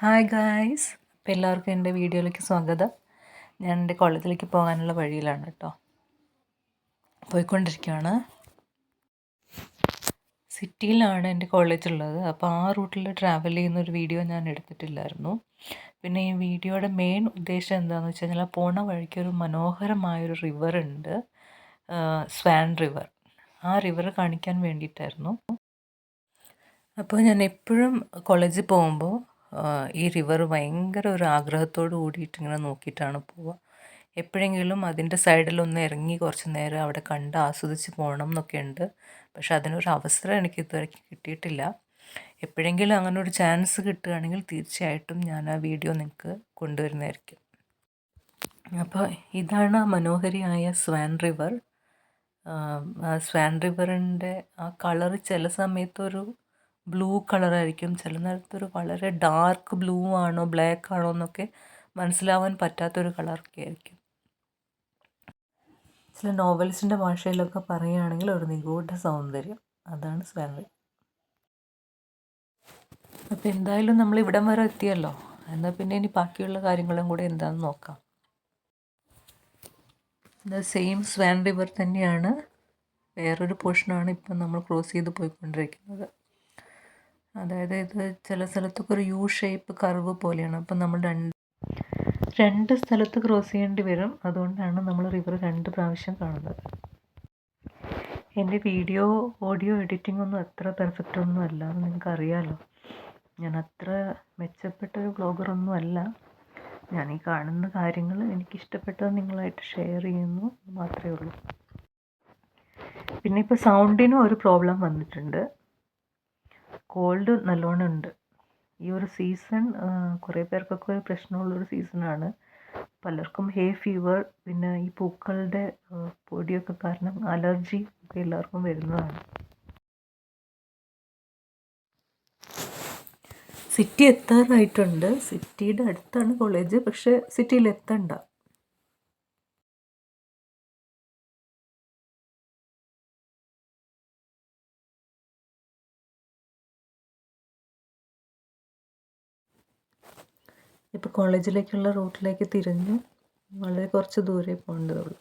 Hi guys, അപ്പോൾ എല്ലാവർക്കും എൻ്റെ വീഡിയോയിലേക്ക് സ്വാഗതം. ഞാൻ എൻ്റെ കോളേജിലേക്ക് പോകാനുള്ള വഴിയിലാണ് കേട്ടോ, പോയിക്കൊണ്ടിരിക്കുകയാണ്. സിറ്റിയിലാണ് എൻ്റെ കോളേജ് ഉള്ളത്. അപ്പോൾ ആ റൂട്ടിൽ ട്രാവൽ ചെയ്യുന്നൊരു വീഡിയോ ഞാൻ എടുത്തിട്ടില്ലായിരുന്നു. പിന്നെ ഈ വീഡിയോയുടെ മെയിൻ ഉദ്ദേശം എന്താണെന്ന് വെച്ച് കഴിഞ്ഞാൽ, പോണ വഴിക്കൊരു മനോഹരമായൊരു റിവർ ഉണ്ട്, സ്വാൻ റിവർ. ആ റിവർ കാണിക്കാൻ വേണ്ടിയിട്ടായിരുന്നു. അപ്പോൾ ഞാൻ എപ്പോഴും കോളേജിൽ പോകുമ്പോൾ ഈ റിവർ ഭയങ്കര ഒരു ആഗ്രഹത്തോട് കൂടിയിട്ട് ഇങ്ങനെ നോക്കിയിട്ടാണ് പോവുക. എപ്പോഴെങ്കിലും അതിൻ്റെ സൈഡിലൊന്ന് ഇറങ്ങി കുറച്ച് നേരം അവിടെ കണ്ട് ആസ്വദിച്ച് പോകണം എന്നൊക്കെ ഉണ്ട്. പക്ഷെ അതിനൊരു അവസരം എനിക്ക് ഇതുവരെ കിട്ടിയിട്ടില്ല. എപ്പോഴെങ്കിലും അങ്ങനെ ഒരു ചാൻസ് കിട്ടുകയാണെങ്കിൽ തീർച്ചയായിട്ടും ഞാൻ ആ വീഡിയോ നിങ്ങൾക്ക് കൊണ്ടുവരുന്നതായിരിക്കും. അപ്പോൾ ഇതാണ് ആ മനോഹരിയായ സ്വാൻ റിവർ. സ്വാൻ റിവറിൻ്റെ ആ കളറ് ചില സമയത്തൊരു ബ്ലൂ കളറായിരിക്കും, ചില നേരത്തൊരു വളരെ ഡാർക്ക് ബ്ലൂ ആണോ ബ്ലാക്ക് ആണോ എന്നൊക്കെ മനസ്സിലാവാൻ പറ്റാത്തൊരു കളറൊക്കെ ആയിരിക്കും. ചില നോവൽസിൻ്റെ ഭാഷയിലൊക്കെ പറയുകയാണെങ്കിൽ ഒരു നിഗൂഢ സൗന്ദര്യം, അതാണ് സ്വാൻ റിവർ. അപ്പോൾ എന്തായാലും നമ്മൾ ഇവിടം വരെ എത്തിയല്ലോ, എന്നാൽ പിന്നെ ഇനി ബാക്കിയുള്ള കാര്യങ്ങളും കൂടെ എന്താണെന്ന് നോക്കാം. സെയിം സ്വാൻ റിവർ തന്നെയാണ്, വേറൊരു പോർഷനാണ് ഇപ്പം നമ്മൾ ക്രോസ് ചെയ്ത് പോയിക്കൊണ്ടിരിക്കുന്നത്. അതായത് ഇത് ചില സ്ഥലത്തൊക്കെ ഒരു യു ഷേപ്പ് കർവ് പോലെയാണ്. അപ്പം നമ്മൾ രണ്ട് സ്ഥലത്ത് ക്രോസ് ചെയ്യേണ്ടി വരും. അതുകൊണ്ടാണ് നമ്മൾ റിവർ 2 പ്രാവശ്യം കാണുന്നത്. എൻ്റെ വീഡിയോ ഓഡിയോ എഡിറ്റിംഗ് ഒന്നും അത്ര പെർഫെക്റ്റ് ഒന്നും അല്ല, എന്ന് നിങ്ങൾക്ക് അറിയാമല്ലോ. ഞാൻ അത്ര മെച്ചപ്പെട്ടൊരു വ്ളോഗറൊന്നും അല്ല. ഞാൻ ഈ കാണുന്ന കാര്യങ്ങൾ എനിക്കിഷ്ടപ്പെട്ടത് നിങ്ങളായിട്ട് ഷെയർ ചെയ്യുന്നു മാത്രമേ ഉള്ളൂ. പിന്നെ ഇപ്പോൾ സൗണ്ടിനും ഒരു പ്രോബ്ലം വന്നിട്ടുണ്ട്. കോൾഡ് നല്ലോണം ഉണ്ട്. ഈ ഒരു സീസൺ കുറേ പേർക്കൊക്കെ ഒരു പ്രശ്നമുള്ളൊരു സീസണാണ്. പലർക്കും ഹേ ഫീവർ, പിന്നെ ഈ പൂക്കളുടെ പൊടിയൊക്കെ കാരണം അലർജി ഒക്കെ എല്ലാവർക്കും വരുന്നതാണ്. സിറ്റി എത്താറായിട്ടുണ്ട്. സിറ്റിയുടെ അടുത്താണ് കോളേജ്, പക്ഷേ സിറ്റിയിൽ എത്തണ്ട. ഇപ്പോൾ കോളേജിലേക്കുള്ള റൂട്ടിലേക്ക് തിരിഞ്ഞു, വളരെ കുറച്ച് ദൂരെ പോകേണ്ടതുള്ളൂ.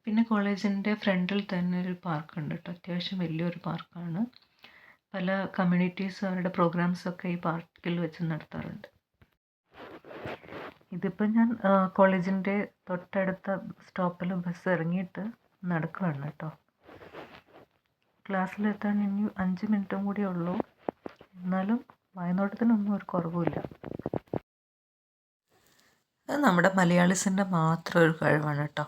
പിന്നെ കോളേജിൻ്റെ ഫ്രണ്ടിൽ തന്നെ ഒരു പാർക്കുണ്ട് കേട്ടോ, അത്യാവശ്യം വലിയൊരു പാർക്കാണ്. പല കമ്മ്യൂണിറ്റീസ് അവരുടെ പ്രോഗ്രാംസൊക്കെ ഈ പാർക്കിൽ വെച്ച് നടത്താറുണ്ട്. ഇതിപ്പോൾ ഞാൻ കോളേജിൻ്റെ തൊട്ടടുത്ത സ്റ്റോപ്പിൽ ബസ് ഇറങ്ങിയിട്ട് നടക്കുകയാണ് കേട്ടോ. ക്ലാസ്സിലെത്താൻ ഇനി 5 മിനിറ്റും കൂടിയേ ഉള്ളൂ. എന്നാലും വായനോട്ടത്തിനൊന്നും ഒരു കുറവുമില്ല. അത് നമ്മുടെ മലയാളീസിൻ്റെ മാത്രം ഒരു കഴിവാണ് കേട്ടോ.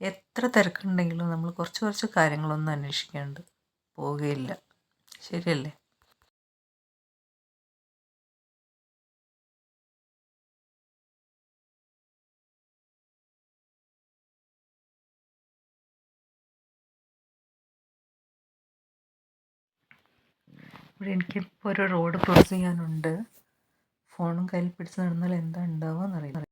എത്ര തിരക്കുണ്ടെങ്കിലും നമ്മൾ കുറച്ച് കാര്യങ്ങളൊന്നും അന്വേഷിക്കാണ്ട് പോവുകയില്ല. ശരിയല്ലേ? ഇവിടെ എനിക്കിപ്പോൾ ഒരു റോഡ് ക്രോസ് ചെയ്യാനുണ്ട്. ഫോണും കയ്യിൽ പിടിച്ച് നടന്നാൽ എന്താ ഉണ്ടാവുക എന്നറിയില്ല.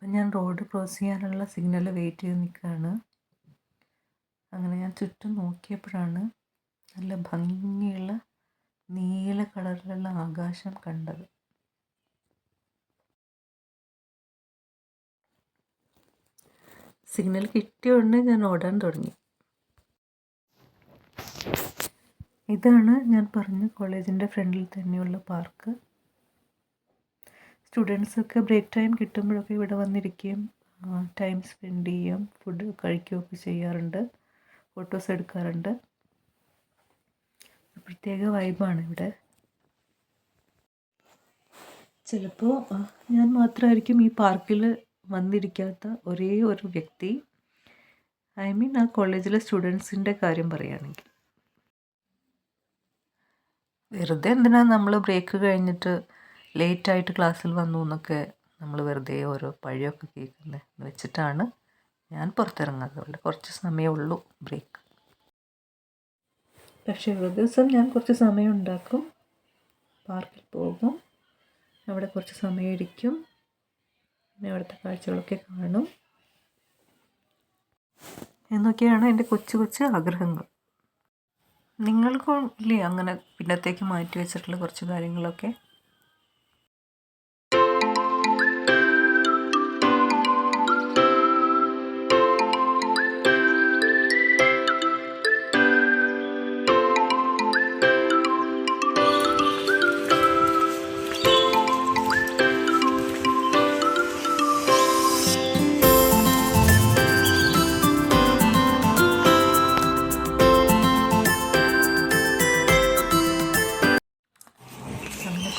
ഇപ്പം ഞാൻ റോഡ് ക്രോസ് ചെയ്യാനുള്ള സിഗ്നൽ വെയിറ്റ് ചെയ്ത് നിൽക്കുകയാണ്. അങ്ങനെ ഞാൻ ചുറ്റും നോക്കിയപ്പോഴാണ് നല്ല ഭംഗിയുള്ള നീല കളറിലുള്ള ആകാശം കണ്ടത്. സിഗ്നൽ കിട്ടിയ ഉടനെ ഞാൻ ഓടാൻ തുടങ്ങി. ഇതാണ് ഞാൻ പറഞ്ഞ കോളേജിൻ്റെ ഫ്രണ്ടിൽ തന്നെയുള്ള പാർക്ക്. സ്റ്റുഡൻസൊക്കെ ബ്രേക്ക് ടൈം കിട്ടുമ്പോഴൊക്കെ ഇവിടെ വന്നിരിക്കുകയും ടൈം സ്പെൻഡ് ചെയ്യും, ഫുഡ് കഴിക്കുകയൊക്കെ ചെയ്യാറുണ്ട്, ഫോട്ടോസ് എടുക്കാറുണ്ട്. പ്രത്യേക വൈബാണ് ഇവിടെ. ചിലപ്പോൾ ഞാൻ മാത്രമായിരിക്കും ഈ പാർക്കിൽ വന്നിരിക്കാത്ത ഒരേ ഒരു വ്യക്തി. ഐ മീൻ ആ കോളേജിലെ സ്റ്റുഡൻസിൻ്റെ കാര്യം പറയുകയാണെങ്കിൽ. വെറുതെ എന്തിനാണ് നമ്മൾ ബ്രേക്ക് കഴിഞ്ഞിട്ട് ലേറ്റായിട്ട് ക്ലാസ്സിൽ വന്നു എന്നൊക്കെ നമ്മൾ വെറുതെ ഓരോ പഴിയൊക്കെ കേൾക്കുന്നത് എന്ന് വെച്ചിട്ടാണ് ഞാൻ പുറത്തിറങ്ങാത്തതുകൊണ്ട്. കുറച്ച് സമയമേ ഉള്ളൂ ബ്രേക്ക്. പക്ഷേ ഒരു ദിവസം ഞാൻ കുറച്ച് സമയം ഉണ്ടാക്കും, പാർക്കിൽ പോകും, അവിടെ കുറച്ച് സമയം ഇരിക്കും, പിന്നെ അവിടുത്തെ കാഴ്ചകളൊക്കെ കാണും. എന്നൊക്കെയാണ് എൻ്റെ കൊച്ചു കൊച്ചു ആഗ്രഹങ്ങൾ. നിങ്ങൾക്കും ഇല്ലേ അങ്ങനെ പിന്നത്തേക്ക് മാറ്റി വെച്ചിട്ടുള്ള കുറച്ച് കാര്യങ്ങളൊക്കെ?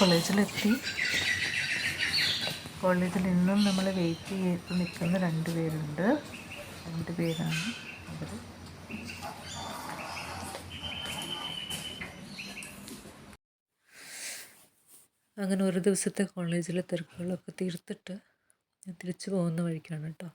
കോളേജിലെത്തി. കോളേജിൽ ഇന്നും നമ്മൾ വെയിറ്റ് ചെയ്ത് നിൽക്കുന്ന 2 പേരുണ്ട്. 2 പേരാണ് അവർ. അങ്ങനെ ഒരു ദിവസത്തെ കോളേജിലെ തിരക്കുകളൊക്കെ തീർത്തിട്ട് ഞാൻ തിരിച്ചു പോകുന്ന വഴിക്കാണ് കേട്ടോ.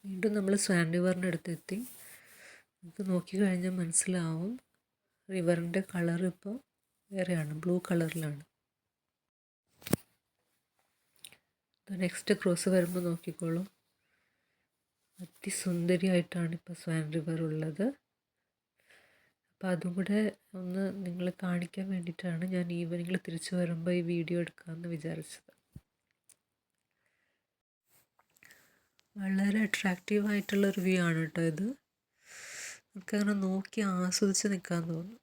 വീണ്ടും നമ്മൾ സ്വാൻ റിവറിൻ്റെ അടുത്തെത്തി. നമുക്ക് നോക്കിക്കഴിഞ്ഞാൽ മനസ്സിലാവും റിവറിൻ്റെ കളർ ഇപ്പോൾ വേറെയാണ്, ബ്ലൂ കളറിലാണ്. നെക്സ്റ്റ് ക്രോസ് വരുമ്പോൾ നോക്കിക്കോളൂ, അതിസുന്ദരിയായിട്ടാണ് ഇപ്പോൾ സ്വാൻ റിവർ ഉള്ളത്. അപ്പോൾ അതും കൂടെ ഒന്ന് നിങ്ങളെ കാണിക്കാൻ വേണ്ടിയിട്ടാണ് ഞാൻ ഈവനിങ്ങിൽ തിരിച്ചു വരുമ്പോൾ ഈ വീഡിയോ എടുക്കാമെന്ന് വിചാരിച്ചത്. വളരെ അട്രാക്റ്റീവായിട്ടുള്ളൊരു വ്യൂ ആണ് കേട്ടോ ഇത്. നമുക്കങ്ങനെ നോക്കി ആസ്വദിച്ച് നിൽക്കാൻ തോന്നും.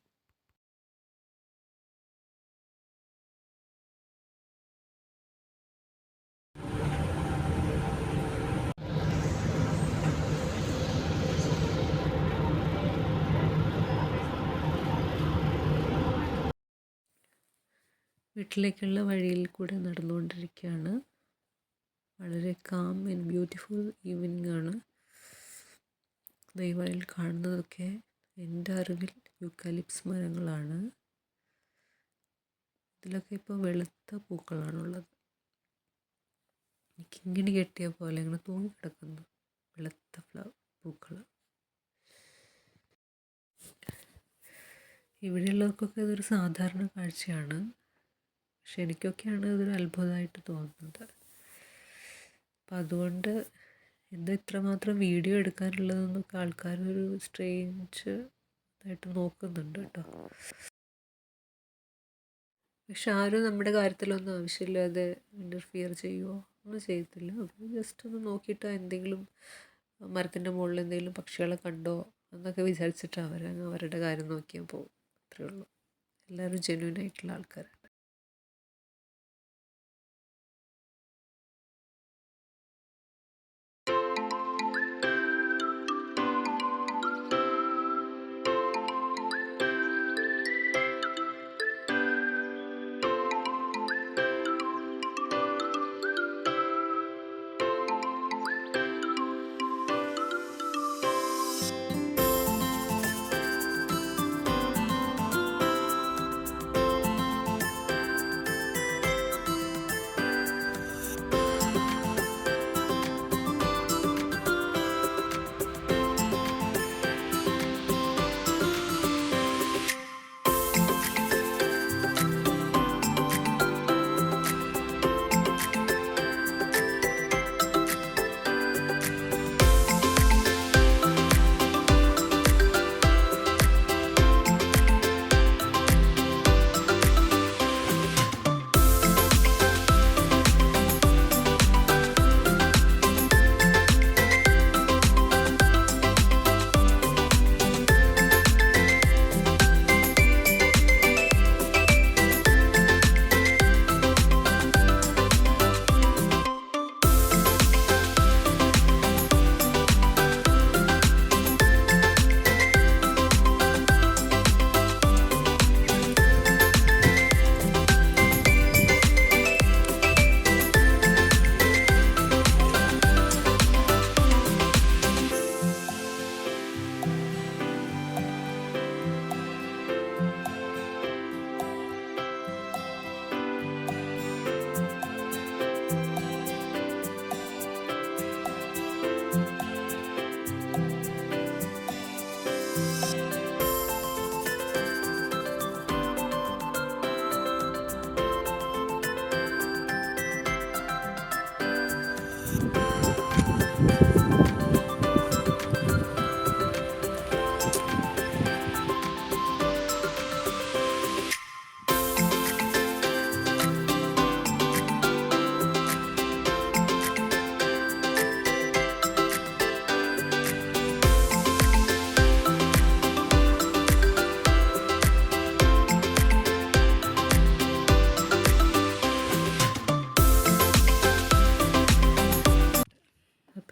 വീട്ടിലേക്കുള്ള വഴിയിൽ കൂടെ നടന്നുകൊണ്ടിരിക്കുകയാണ്. വളരെ കാം ആൻഡ് ബ്യൂട്ടിഫുൾ ഈവനിങ് ആണ്. ദയവായി കാണുന്നതൊക്കെ എൻ്റെ അറിവിൽ യൂക്കാലിപ്സ് മരങ്ങളാണ്. ഇതിലൊക്കെ ഇപ്പോൾ വെളുത്ത പൂക്കളാണുള്ളത്. കിങ്ങിണി കെട്ടിയ പോലെ ഇങ്ങനെ തൂങ്ങി കിടക്കുന്നു വെളുത്ത പൂക്കൾ. ഇവിടെയുള്ളവർക്കൊക്കെ ഇതൊരു സാധാരണ കാഴ്ചയാണ്. പക്ഷെ എനിക്കൊക്കെയാണ് ഇതൊരു അത്ഭുതമായിട്ട് തോന്നുന്നത്. അപ്പം അതുകൊണ്ട് എന്താ ഇത്രമാത്രം വീഡിയോ എടുക്കാനുള്ളതെന്നൊക്കെ ആൾക്കാരൊരു സ്ട്രേഞ്ച് ആയിട്ട് നോക്കുന്നുണ്ട് കേട്ടോ. പക്ഷെ ആരും നമ്മുടെ കാര്യത്തിലൊന്നും ആവശ്യമില്ലാതെ ഇൻ്റർഫിയർ ചെയ്യുമോ ഒന്നും ചെയ്യത്തില്ല. അവർ ജസ്റ്റ് ഒന്ന് നോക്കിയിട്ട് എന്തെങ്കിലും മരത്തിൻ്റെ മുകളിൽ എന്തെങ്കിലും പക്ഷികളെ കണ്ടോ എന്നൊക്കെ വിചാരിച്ചിട്ട് അവരുടെ കാര്യം നോക്കിയാൽ പോകും. അത്രയേ ഉള്ളൂ. എല്ലാവരും ജെന്യൂൻ ആയിട്ടുള്ള ആൾക്കാരാണ്.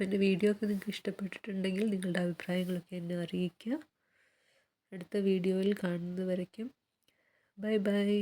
അപ്പോൾ എൻ്റെ വീഡിയോ ഒക്കെ നിങ്ങൾക്ക് ഇഷ്ടപ്പെട്ടിട്ടുണ്ടെങ്കിൽ നിങ്ങളുടെ അഭിപ്രായങ്ങളൊക്കെ എന്നെ അറിയിക്കുക. അടുത്ത വീഡിയോയിൽ കാണുന്നത് വരയ്ക്കും ബൈ ബൈ.